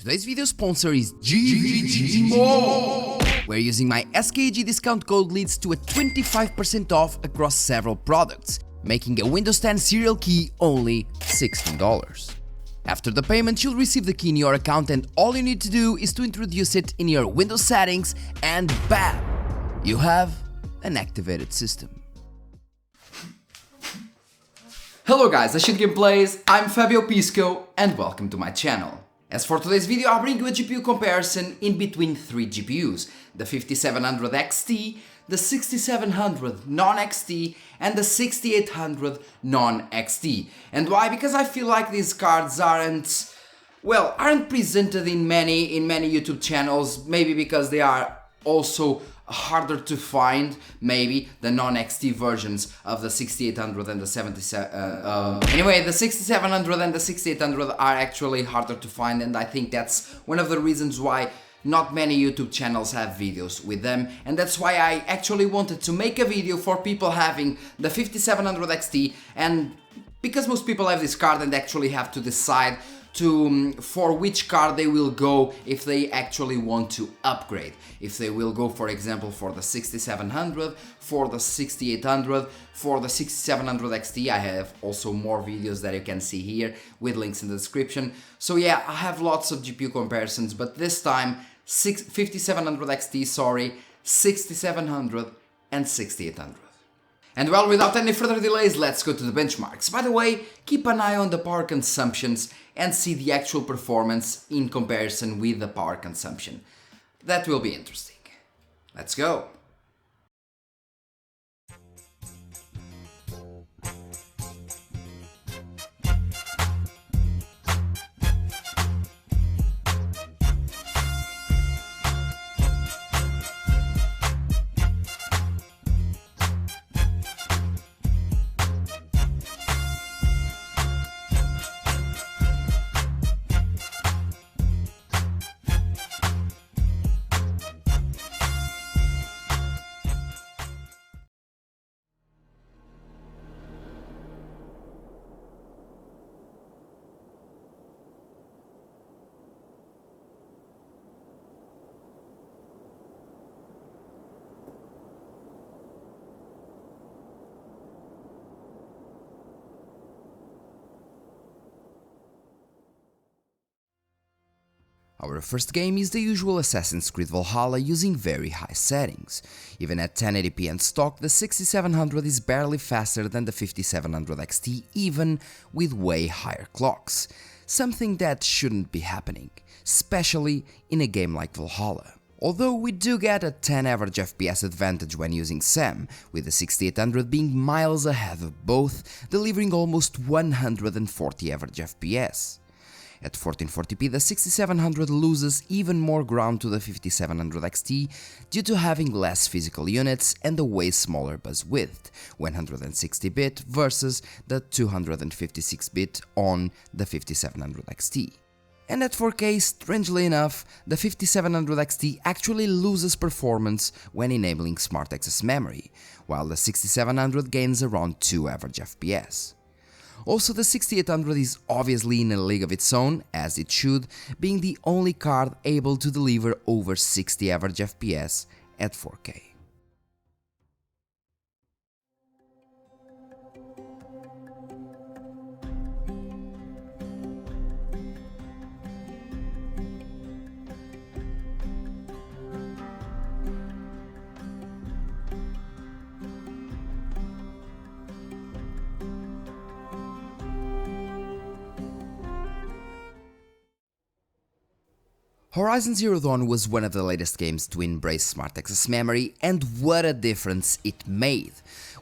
Today's video sponsor is GGG Mall, where using my SKG discount code leads to a 25% off across several products, making a Windows 10 serial key only $16. After the payment, you'll receive the key in your account and all you need to do is to introduce it in your Windows settings and bam! You have an activated system. Hello guys, I Should Gameplays, I'm Fabio Pisco and welcome to my channel. As for today's video, I'll bring you a GPU comparison in between three GPUs, the 5700 XT, the 6700 non-XT and the 6800 non-XT. And why? Because I feel like these cards aren't presented in many YouTube channels, maybe because they are also harder to find, maybe the non-XT versions of the 6800 and the 77 anyway, the 6700 and the 6800 are actually harder to find, and I think that's one of the reasons why not many YouTube channels have videos with them, and that's why I actually wanted to make a video for people having the 5700 XT, and because most people have this card and actually have to decide for which card they will go if they actually want to upgrade. If they will go, for example, for the 6700, for the 6800, for the 6700 XT. I have also more videos that you can see here with links in the description. So yeah, I have lots of GPU comparisons, but this time 5700 XT, 6700 and 6800. And well, without any further delays, let's go to the benchmarks. By the way, keep an eye on the power consumptions and see the actual performance in comparison with the power consumption. That will be interesting. Let's go! Our first game is the usual Assassin's Creed Valhalla using very high settings. Even at 1080p and stock, the 6700 is barely faster than the 5700 XT, even with way higher clocks. Something that shouldn't be happening, especially in a game like Valhalla. Although we do get a 10 average FPS advantage when using SAM, with the 6800 being miles ahead of both, delivering almost 140 average FPS. At 1440p, the 6700 loses even more ground to the 5700 XT due to having less physical units and a way smaller bus width, 160-bit versus the 256-bit on the 5700 XT. And at 4K, strangely enough, the 5700 XT actually loses performance when enabling Smart Access Memory, while the 6700 gains around 2 average FPS. Also, the 6800 is obviously in a league of its own, as it should, being the only card able to deliver over 60 average FPS at 4K. Horizon Zero Dawn was one of the latest games to embrace Smart Access Memory, and what a difference it made.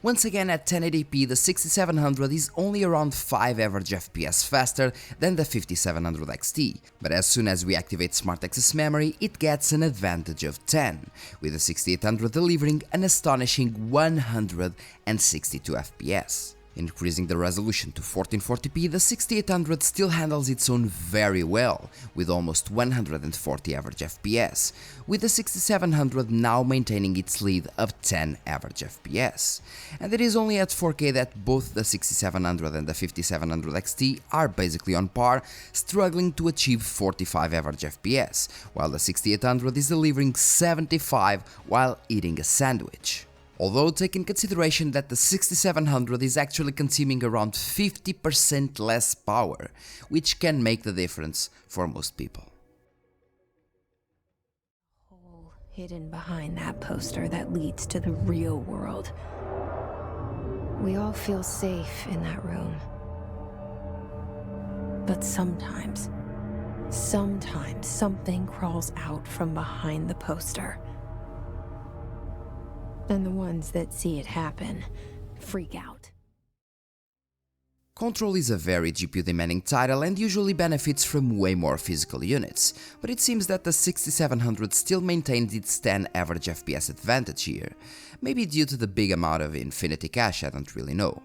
Once again, at 1080p, the 6700 is only around 5 average FPS faster than the 5700 XT, but as soon as we activate Smart Access Memory, it gets an advantage of 10, with the 6800 delivering an astonishing 162 FPS. Increasing the resolution to 1440p, the 6800 still handles its own very well, with almost 140 average FPS, with the 6700 now maintaining its lead of 10 average FPS. And it is only at 4K that both the 6700 and the 5700 XT are basically on par, struggling to achieve 45 average FPS, while the 6800 is delivering 75 while eating a sandwich. Although take in consideration that the 6700 is actually consuming around 50% less power, which can make the difference for most people. Hole hidden behind that poster that leads to the real world. We all feel safe in that room. But sometimes something crawls out from behind the poster. And the ones that see it happen freak out. Control is a very GPU-demanding title and usually benefits from way more physical units, but it seems that the 6700 still maintains its 10 average FPS advantage here, maybe due to the big amount of infinity cache, I don't really know.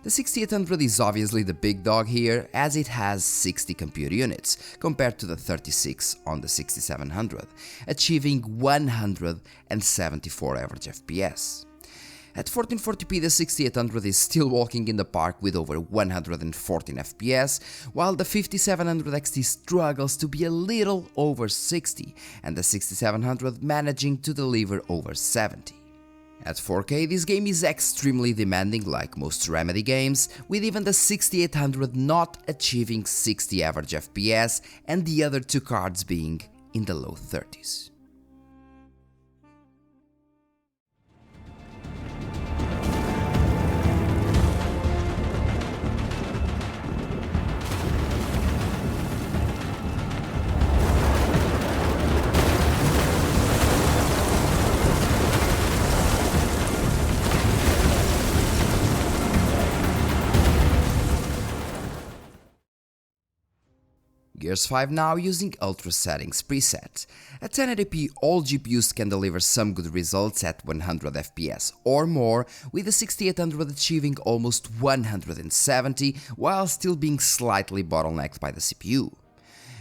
The 6800 is obviously the big dog here, as it has 60 compute units, compared to the 36 on the 6700, achieving 174 average FPS. At 1440p, the 6800 is still walking in the park with over 114 FPS, while the 5700 XT struggles to be a little over 60, and the 6700 managing to deliver over 70. At 4K, this game is extremely demanding like most Remedy games, with even the 6800 not achieving 60 average FPS and the other two cards being in the low 30s. Gears 5 now using Ultra Settings preset. At 1080p, all GPUs can deliver some good results at 100 FPS or more, with the 6800 achieving almost 170 while still being slightly bottlenecked by the CPU.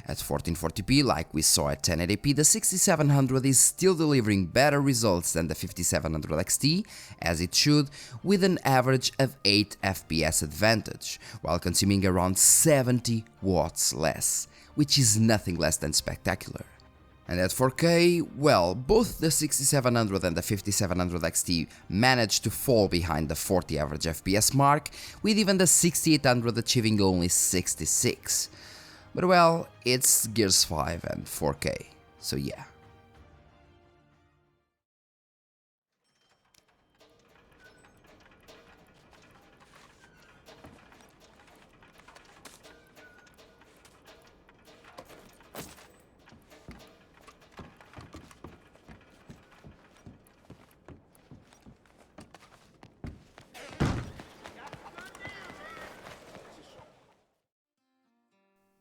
At 1440p, like we saw at 1080p, the 6700 is still delivering better results than the 5700 XT, as it should, with an average of 8 FPS advantage, while consuming around 70 watts less, which is nothing less than spectacular. And at 4K, well, both the 6700 and the 5700 XT managed to fall behind the 40 average FPS mark, with even the 6800 achieving only 66. But well, it's Gears 5 and 4K, so yeah.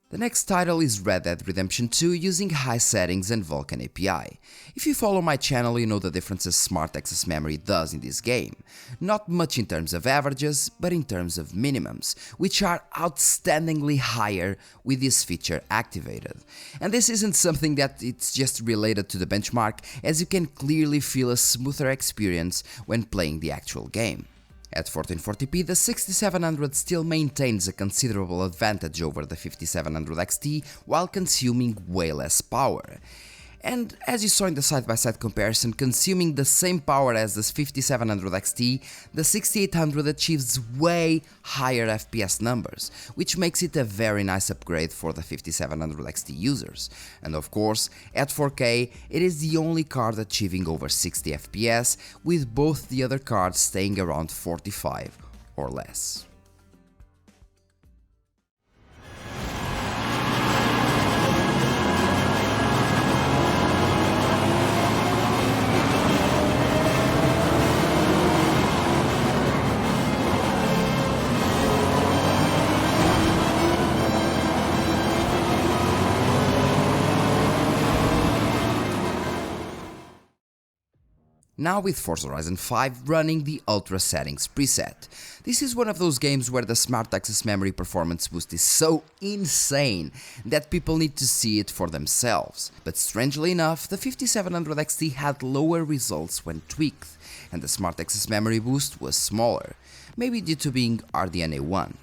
The next title is Red Dead Redemption 2 using high settings and Vulkan API. If you follow my channel, you know the differences Smart Access Memory does in this game. Not much in terms of averages, but in terms of minimums, which are outstandingly higher with this feature activated. And this isn't something that it's just related to the benchmark, as you can clearly feel a smoother experience when playing the actual game. At 1440p, the 6700 still maintains a considerable advantage over the 5700 XT while consuming way less power. And as you saw in the side-by-side comparison, consuming the same power as the 5700 XT, the 6800 achieves way higher FPS numbers, which makes it a very nice upgrade for the 5700 XT users. And of course, at 4K, it is the only card achieving over 60 FPS, with both the other cards staying around 45 or less. Now with Forza Horizon 5 running the Ultra Settings preset. This is one of those games where the Smart Access Memory performance boost is so insane that people need to see it for themselves. But strangely enough, the 5700 XT had lower results when tweaked, and the Smart Access Memory boost was smaller, maybe due to being RDNA 1.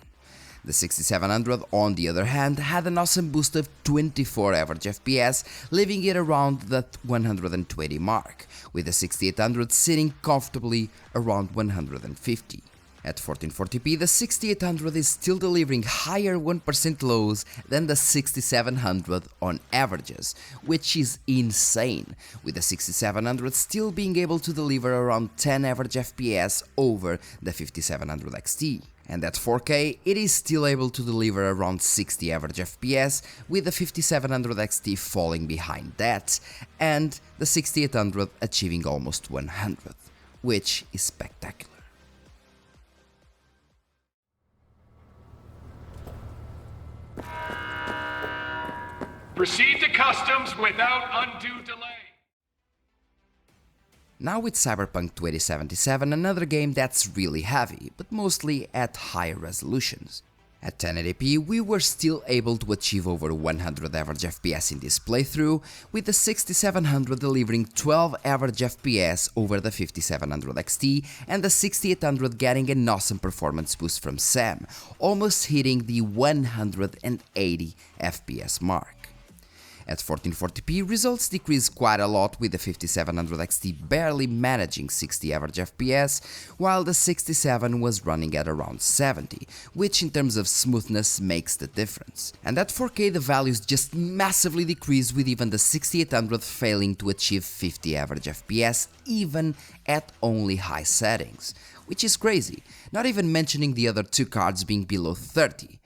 The 6700 on the other hand had an awesome boost of 24 average FPS, leaving it around the 120 mark, with the 6800 sitting comfortably around 150. At 1440p, the 6800 is still delivering higher 1% lows than the 6700 on averages, which is insane, with the 6700 still being able to deliver around 10 average FPS over the 5700 XT. And at 4K, it is still able to deliver around 60 average FPS, with the 5700 XT falling behind that, and the 6800 achieving almost 100, which is spectacular. Proceed to customs without undue delay. Now with Cyberpunk 2077, another game that's really heavy, but mostly at higher resolutions. At 1080p, we were still able to achieve over 100 average FPS in this playthrough, with the 6700 delivering 12 average FPS over the 5700 XT, and the 6800 getting an awesome performance boost from Sam, almost hitting the 180 FPS mark. At 1440p, results decreased quite a lot, with the 5700 XT barely managing 60 average FPS, while the 67 was running at around 70, which in terms of smoothness makes the difference. And at 4K the values just massively decrease, with even the 6800 failing to achieve 50 average FPS even at only high settings, which is crazy, not even mentioning the other two cards being below 30.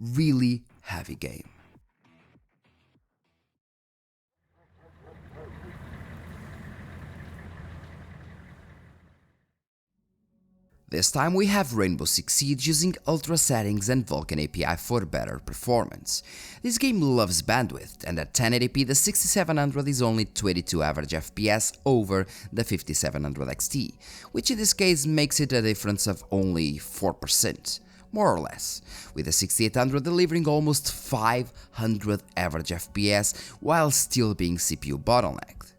Really heavy game. This time we have Rainbow Six Siege using Ultra settings and Vulkan API for better performance. This game loves bandwidth, and at 1080p the 6700 is only 22 average FPS over the 5700 XT, which in this case makes it a difference of only 4%. More or less, with the 6800 delivering almost 500 average FPS while still being CPU bottlenecked.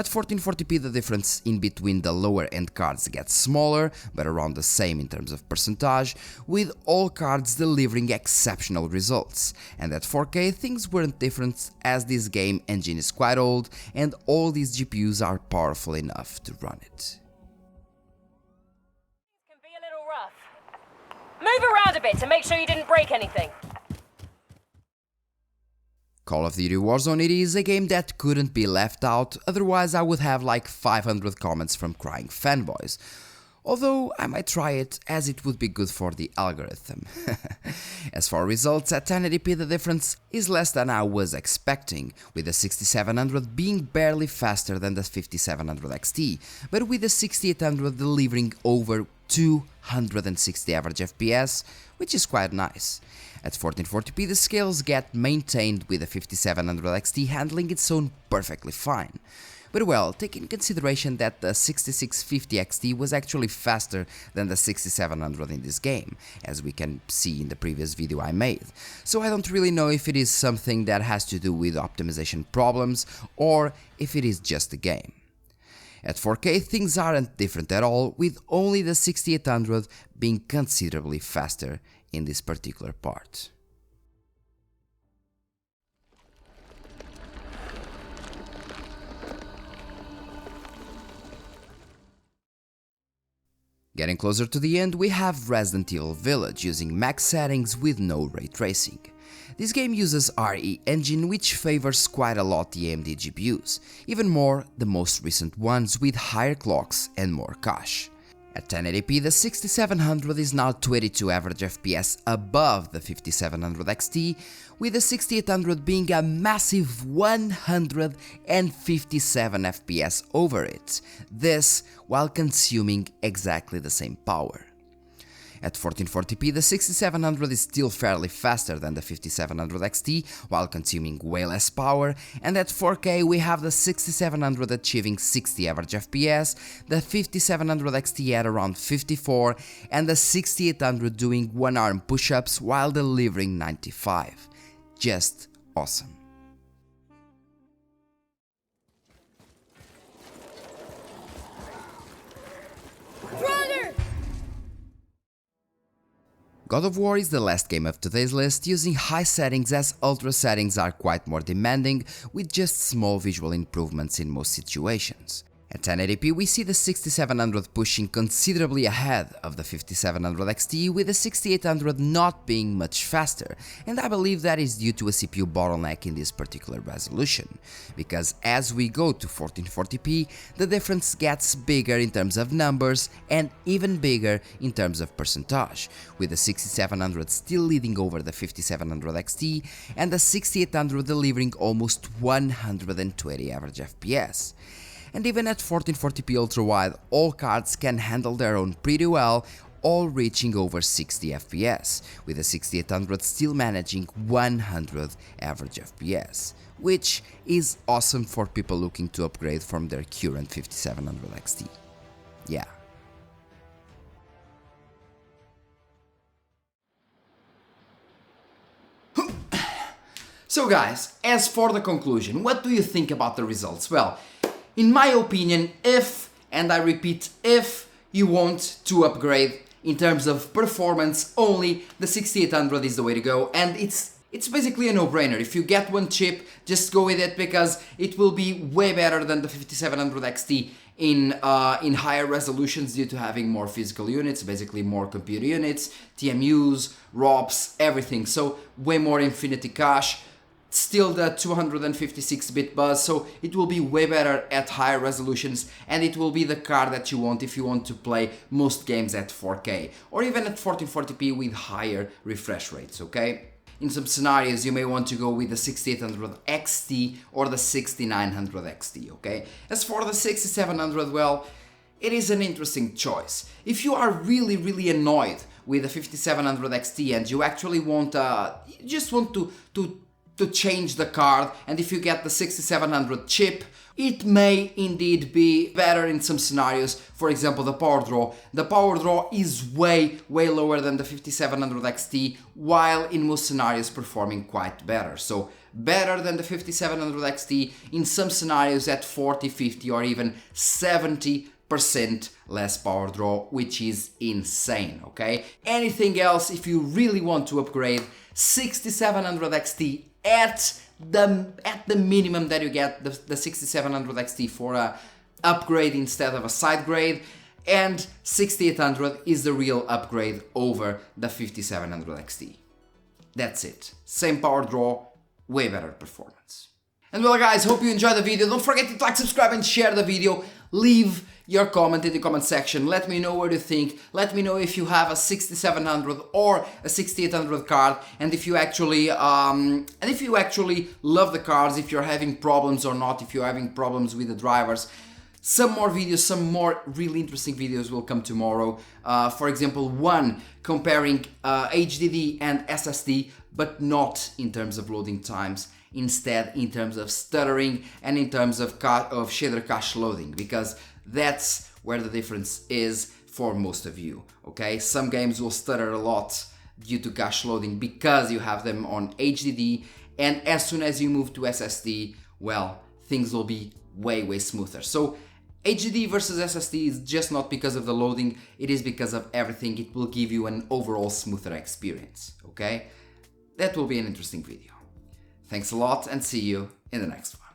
At 1440p the difference in between the lower end cards gets smaller, but around the same in terms of percentage, with all cards delivering exceptional results. And at 4K things weren't different, as this game engine is quite old and all these GPUs are powerful enough to run it. Can be a little rough. Move around a bit to make sure you didn't break anything. Call of Duty Warzone, it is a game that couldn't be left out, otherwise I would have like 500 comments from crying fanboys. Although I might try it, as it would be good for the algorithm. As for results, at 1080p the difference is less than I was expecting, with the 6700 being barely faster than the 5700 XT, but with the 6800 delivering over 260 average FPS, which is quite nice. At 1440p the scales get maintained, with the 5700 XT handling its own perfectly fine. But well, take in consideration that the 6650 XT was actually faster than the 6700 in this game, as we can see in the previous video I made, so I don't really know if it is something that has to do with optimization problems or if it is just the game. At 4K things aren't different at all, with only the 6800 being considerably faster in this particular part. Getting closer to the end, we have Resident Evil Village using max settings with no ray tracing. This game uses RE engine, which favors quite a lot the AMD GPUs, even more the most recent ones with higher clocks and more cache. At 1080p the 6700 is now 22 average FPS above the 5700 XT, with the 6800 being a massive 157 FPS over it, this while consuming exactly the same power. At 1440p, the 6700 is still fairly faster than the 5700 XT, while consuming way less power, and at 4K we have the 6700 achieving 60 average FPS, the 5700 XT at around 54, and the 6800 doing one-arm push-ups while delivering 95. Just awesome. God of War is the last game of today's list, using high settings as ultra settings are quite more demanding, with just small visual improvements in most situations. At 1080p we see the 6700 pushing considerably ahead of the 5700 XT, with the 6800 not being much faster, and I believe that is due to a CPU bottleneck in this particular resolution, because as we go to 1440p the difference gets bigger in terms of numbers and even bigger in terms of percentage, with the 6700 still leading over the 5700 XT and the 6800 delivering almost 120 average FPS. And even at 1440p ultra-wide, all cards can handle their own pretty well, all reaching over 60 FPS, with the 6800 still managing 100 average FPS, which is awesome for people looking to upgrade from their current 5700 XT. Yeah. So guys, as for the conclusion, what do you think about the results? Well, in my opinion, if, and I repeat, if you want to upgrade in terms of performance only, the 6800 is the way to go, and it's basically a no-brainer. If you get one chip, just go with it, because it will be way better than the 5700 XT in higher resolutions due to having more physical units, basically more computer units, TMUs, ROPs, everything, so way more infinity cache. Still the 256-bit bus, so it will be way better at higher resolutions, and it will be the card that you want if you want to play most games at 4K or even at 1440p with higher refresh rates, okay? In some scenarios you may want to go with the 6800 XT or the 6900 XT, okay? As for the 6700, well, it is an interesting choice. If you are really annoyed with the 5700 XT and you actually want you just want to change the card, and if you get the 6700 chip, it may indeed be better in some scenarios. For example, the power draw. The power draw is way lower than the 5700 XT, while in most scenarios performing quite better. So better than the 5700 XT in some scenarios at 40, 50 or even 70% less power draw, which is insane, okay? Anything else, if you really want to upgrade, 6700 XT at the minimum that you get the 6700 XT for a upgrade instead of a side grade, and 6800 is the real upgrade over the 5700 XT. That's it. Same power draw, way better performance. And well guys, hope you enjoyed the video. Don't forget to like, subscribe and share the video. Leave your comment in the comment section. Let me know what you think. Let me know if you have a 6700 or a 6800 card, and if you actually love the cards, if you're having problems or not, if you're having problems with the drivers. Some more videos, some more really interesting videos will come tomorrow. For example, one comparing HDD and SSD, but not in terms of loading times. Instead, in terms of stuttering and in terms of shader cache loading, because that's where the difference is for most of you, okay? Some games will stutter a lot due to cache loading because you have them on HDD, and as soon as you move to SSD, well, things will be way smoother. So HDD versus SSD is just not because of the loading, it is because of everything. It will give you an overall smoother experience, okay? That will be an interesting video. Thanks a lot, and see you in the next one.